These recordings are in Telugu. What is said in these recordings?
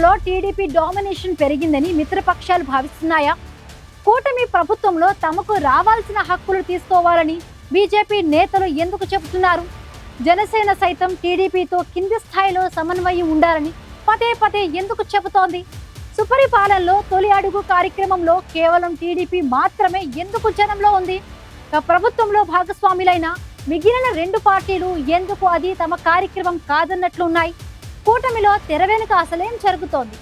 రాష్ట్రంలో టీడీపీ డామినేషన్ పెరిగిందని మిత్రపక్షాలు భావిస్తున్నాయా? కూటమి ప్రభుత్వంలో తమకు రావాల్సిన హక్కులు తీసుకోవాలని బీజేపీ నేతలు ఎందుకు చెబుతున్నారు? జనసేన సైతం టీడీపీతో కింది స్థాయిలో సమన్వయం ఉండాలని పదే పదే ఎందుకు చెబుతోంది? సుపరిపాలనలో తొలి అడుగు కార్యక్రమంలో కేవలం టీడీపీ మాత్రమే ఎందుకు జనంలో ఉంది? ప్రభుత్వంలో భాగస్వాములైన మిగిలిన రెండు పార్టీలు ఎందుకు అది తమ కార్యక్రమం కాదన్నట్లున్నాయి? కూటమిలో తెర వెనుక అసలేం జరుగుతోంది?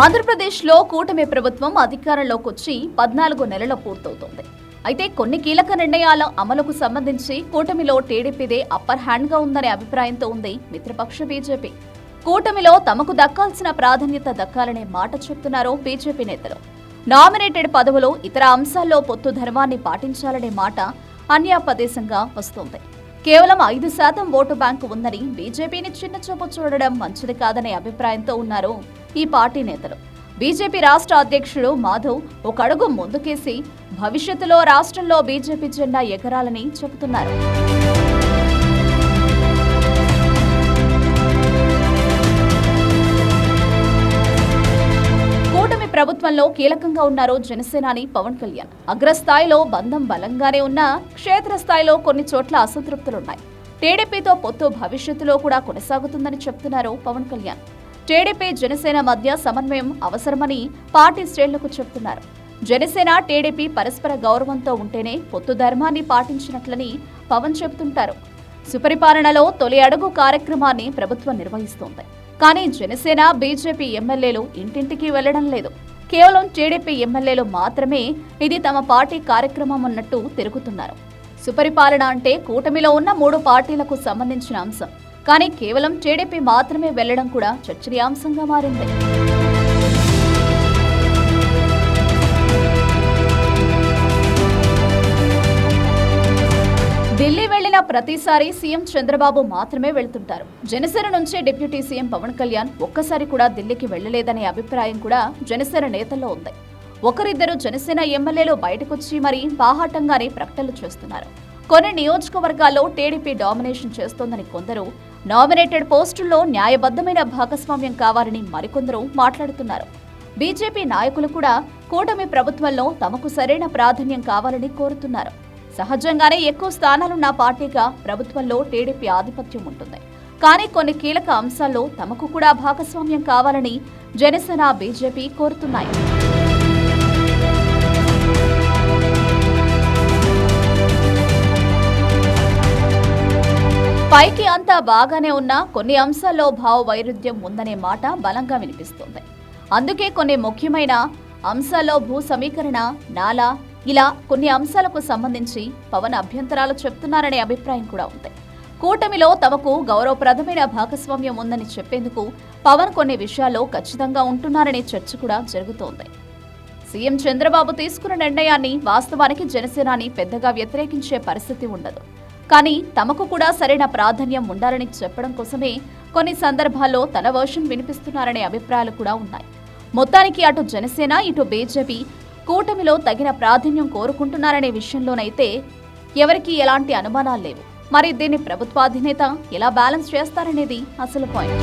ఆంధ్రప్రదేశ్లో కూటమి ప్రభుత్వం అధికారంలోకి వచ్చి 14 నెలలు పూర్తవుతోంది. అయితే కొన్ని కీలక నిర్ణయాల అమలుకు సంబంధించి కూటమిలో టీడీపీదే అప్పర్ హ్యాండ్ గా ఉందనే అభిప్రాయంతో ఉంది మిత్రపక్ష బీజేపీ. కూటమిలో తమకు దక్కాల్సిన ప్రాధాన్యత దక్కాలనే మాట చెప్తున్నారు బీజేపీ నేతలు. నామినేటెడ్ పదవులు, ఇతర అంశాల్లో పొత్తు ధర్మాన్ని పాటించాలనే మాట అన్యాపదేశంగా వస్తోంది. కేవలం 5% ఓటు బ్యాంకు ఉందని బీజేపీని చిన్నచూపు చూడడం మంచిది కాదనే అభిప్రాయంతో ఉన్నారు ఈ పార్టీ నేతలు. బీజేపీ రాష్ట్ర అధ్యక్షుడు మాధవ్ ఒక అడుగు ముందుకేసి భవిష్యత్తులో రాష్ట్రంలో బీజేపీ జెండా ఎగరాలని చెబుతున్నారు. కూటమి ప్రభుత్వంలో కీలకంగా ఉన్నారు జనసేనాని పవన్ కళ్యాణ్. అగ్రస్థాయిలో బంధం బలంగానే ఉన్నా క్షేత్రస్థాయిలో కొన్ని చోట్ల అసంతృప్తులున్నాయి. టీడీపీతో పొత్తు భవిష్యత్తులో కూడా కొనసాగుతుందని చెప్తున్నారు పవన్ కళ్యాణ్. టీడీపీ జనసేన మధ్య సమన్వయం అవసరమని పార్టీ శ్రేణులకు చెబుతున్నారు. జనసేన టీడీపీ పరస్పర గౌరవంతో ఉంటేనే పొత్తు ధర్మాన్ని పాటించినట్లని పవన్ చెబుతుంటారు. సుపరిపాలనలో తొలి అడుగు కార్యక్రమాన్ని ప్రభుత్వం నిర్వహిస్తోంది. కానీ జనసేన బీజేపీ ఎమ్మెల్యేలు ఇంటింటికి వెళ్లడం లేదు. కేవలం టీడీపీ ఎమ్మెల్యేలు మాత్రమే ఇది తమ పార్టీ కార్యక్రమం అన్నట్టు తిరుగుతున్నారు. సుపరిపాలన అంటే కూటమిలో ఉన్న 3 పార్టీలకు సంబంధించిన అంశం. కానీ కేవలం టీడీపీ మాత్రమే వెళ్లడం కూడా చర్చనీయాంశంగా మారింది. ఢిల్లీ వెళ్లిన ప్రతిసారి సీఎం చంద్రబాబు మాత్రమే వెళ్తుంటారు. జనసేన నుంచి డిప్యూటీ సీఎం పవన్ కళ్యాణ్ ఒక్కసారి కూడా ఢిల్లీకి వెళ్లలేదనే అభిప్రాయం కూడా జనసేన నేతల్లో ఉంది. ఒకరిద్దరు జనసేన ఎమ్మెల్యేలు బయటకొచ్చి మరీ బాహాటంగానే ప్రకటనలు చేస్తున్నారు. కొన్ని నియోజకవర్గాల్లో టీడీపీ డామినేషన్ చేస్తోందని కొందరు, నామినేటెడ్ పోస్టుల్లో న్యాయబద్ధమైన భాగస్వామ్యం కావాలని మరికొందరు మాట్లాడుతున్నారు. బీజేపీ నాయకులు కూడా కూటమి ప్రభుత్వంలో తమకు సరైన ప్రాధాన్యం కావాలని కోరుతున్నారు. సహజంగానే ఎక్కువ స్థానాలున్న పార్టీగా ప్రభుత్వంలో టీడీపీ ఆధిపత్యం ఉంటుంది. కానీ కొన్ని కీలక అంశాల్లో తమకు కూడా భాగస్వామ్యం కావాలని జనసేన బీజేపీ కోరుతున్నాయి. పైకి అంతా బాగానే ఉన్నా కొన్ని అంశాల్లో భావ వైరుధ్యం ఉందనే మాట బలంగా వినిపిస్తోంది. అందుకే కొన్ని ముఖ్యమైన అంశాల్లో భూ సమీకరణ, నాలా ఇలా కొన్ని అంశాలకు సంబంధించి పవన్ అభ్యంతరాలు చెప్తున్నారనే అభిప్రాయం కూడా ఉంది. కూటమిలో తమకు గౌరవప్రదమైన భాగస్వామ్యం ఉందని చెప్పేందుకు పవన్ కొన్ని విషయాల్లో ఖచ్చితంగా ఉంటున్నారనే చర్చ కూడా జరుగుతోంది. సీఎం చంద్రబాబు తీసుకున్న నిర్ణయాన్ని వాస్తవానికి జనసేనాని పెద్దగా వ్యతిరేకించే పరిస్థితి ఉండదు. కానీ తమకు కూడా సరైన ప్రాధాన్యం ఉండాలని చెప్పడం కోసమే కొన్ని సందర్భాల్లో తన వర్షన్ వినిపిస్తున్నారనే అభిప్రాయాలు కూడా ఉన్నాయి. మొత్తానికి అటు జనసేన ఇటు బీజేపీ కూటమిలో తగిన ప్రాధాన్యం కోరుకుంటున్నారనే విషయంలోనైతే ఎవరికీ ఎలాంటి అనుమానాలు లేవు. మరి దీన్ని ప్రభుత్వాధినేత ఎలా బ్యాలెన్స్ చేస్తారనేది అసలు పాయింట్.